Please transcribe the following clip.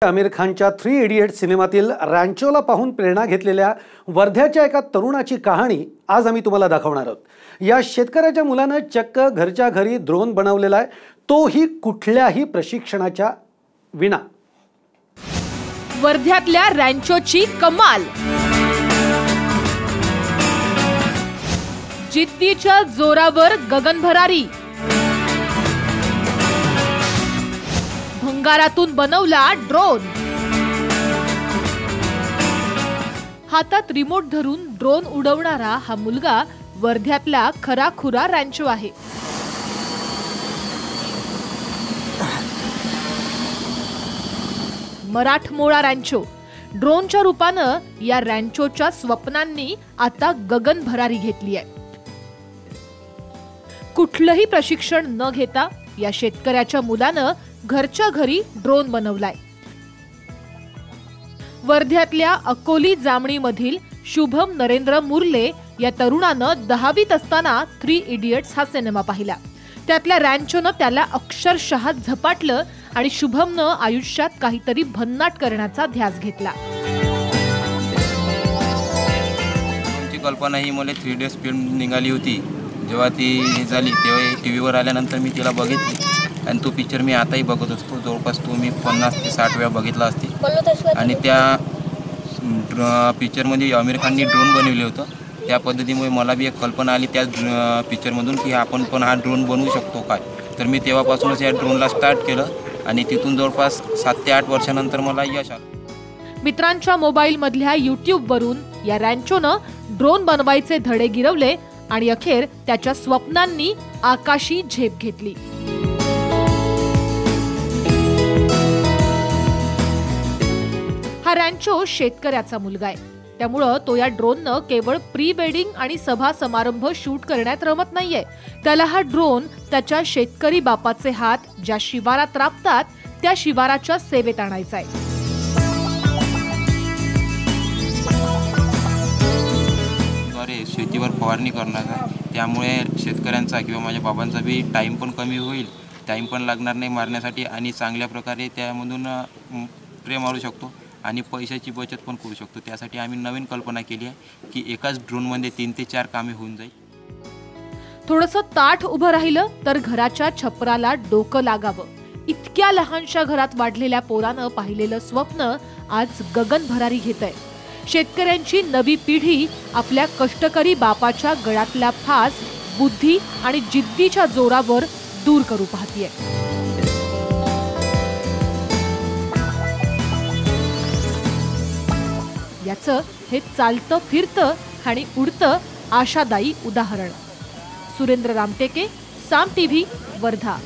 आमिर खानच्या 3 इडियट्स सिनेमातील रॅन्चोला पाहून प्रेरणा घेतलेल्या वर्ध्याच्या एका तरुणाची कहाणी आज आम्ही तुम्हाला दाखवणार आहोत। या शेतकऱ्याच्या मुलाने चक्क घरच्या घरी ड्रोन बनवलेला आहे, तोही कुठल्याही प्रशिक्षणाच्या विना। वर्ध्यातल्या रॅन्चोची कमाल, जिद्दीच्या जोरावर गगनभरारी, भंगारातून बनवला ड्रोन। हातात रिमोट धरून ड्रोन उडवणारा हा मुलगा वर्ध्यातला खराखुरा रॅन्चो आहे। मराठमोळा रॅन्चो ड्रोनच्या रूपानं या रॅन्चोच्या स्वप्नांनी आता गगनभरारी घेतली आहे। कुठलंही प्रशिक्षण न घेता या शेतकऱ्याच्या मुलानं घरच्या घरी ड्रोन बनवलाय। वर्ध्यातल्या अकोली जामणीमधील शुभम नरेंद्र मुर्ले या तरुणानं 10वीत असताना 3 इडियट्स हा सिनेमा पाहिला। त्यातल्या रॅन्चोनं त्याला अक्षरशः झपाटलं आणि शुभमनं आयुष्यात काहीतरी भन्नाट करण्याचा ध्यास घेतला। ची कल्पना ही मला 3 इडियट्स फिल्म निघाली होती। जेव्हा ती झाली तेव्हा टीव्हीवर आल्यानंतर मी तिला बघितली आणि तो पिक्चर मी आताही बघत असतो। जवळपास तो मी 50 ते 60 वेळा बघितला असते। आणि त्या पिक्चरमध्ये आमिर खाननी ड्रोन बनवले होतं। त्या पद्धतीमुळे मला बी एक कल्पना आली त्या पिक्चरमधून की आपण पण हा ड्रोन बनवू शकतो काय। तर मी तेव्हापासूनच या ड्रोनला स्टार्ट केलं आणि तिथून जवळपास 7 ते 8 वर्षानंतर मला यश आलं। मित्रांच्या मोबाईलमधल्या यूट्यूबवरून या रॅन्चोनं ड्रोन बनवायचे धडे गिरवले आणि अखेर त्याच्या स्वप्नांनी आकाशी झेप घेतली। हा रॅन्चो शेतकऱ्याचा मुलगा आहे, त्यामुळं तो या ड्रोननं केवळ प्री वेडिंग आणि सभा समारंभ शूट करण्यात रमत नाहीये। त्याला हा ड्रोन त्याच्या शेतकरी बापाचे हात ज्या शिवारात राबतात त्या शिवाराच्या सेवेत आणायचा आहे। शेतीवर फवारणी करणार आहे, त्यामुळे शेतकऱ्यांचा किंवा माझ्या बाबांचा बी टाईम पण कमी होईल, टाईम पण लागणार नाही मारण्यासाठी आणि चांगल्या प्रकारे त्यामधून स्प्रे मारू शकतो आणि पैशाची बचत पण करू शकतो। त्यासाठी आम्ही नवीन कल्पना केली आहे की एकाच ड्रोनमध्ये 3 ते 4 कामे होऊन जाईल। थोडंसं ताठ उभं राहिलं तर घराच्या छपराला डोकं लागावं, इतक्या लहानशा घरात वाढलेल्या पोरानं पाहिलेलं स्वप्न आज गगनभरारी घेतंय। शेतकऱ्यांची नवी पिढी आपल्या कष्टकरी बापाच्या गळ्यातला फास बुद्धी आणि जिद्दीच्या जोरावर दूर करू पाहतीये। याचं हे चालतं फिरतं आणि उडतं आशादायी उदाहरण। सुरेंद्र रामटेके, साम टीव्ही, वर्धा।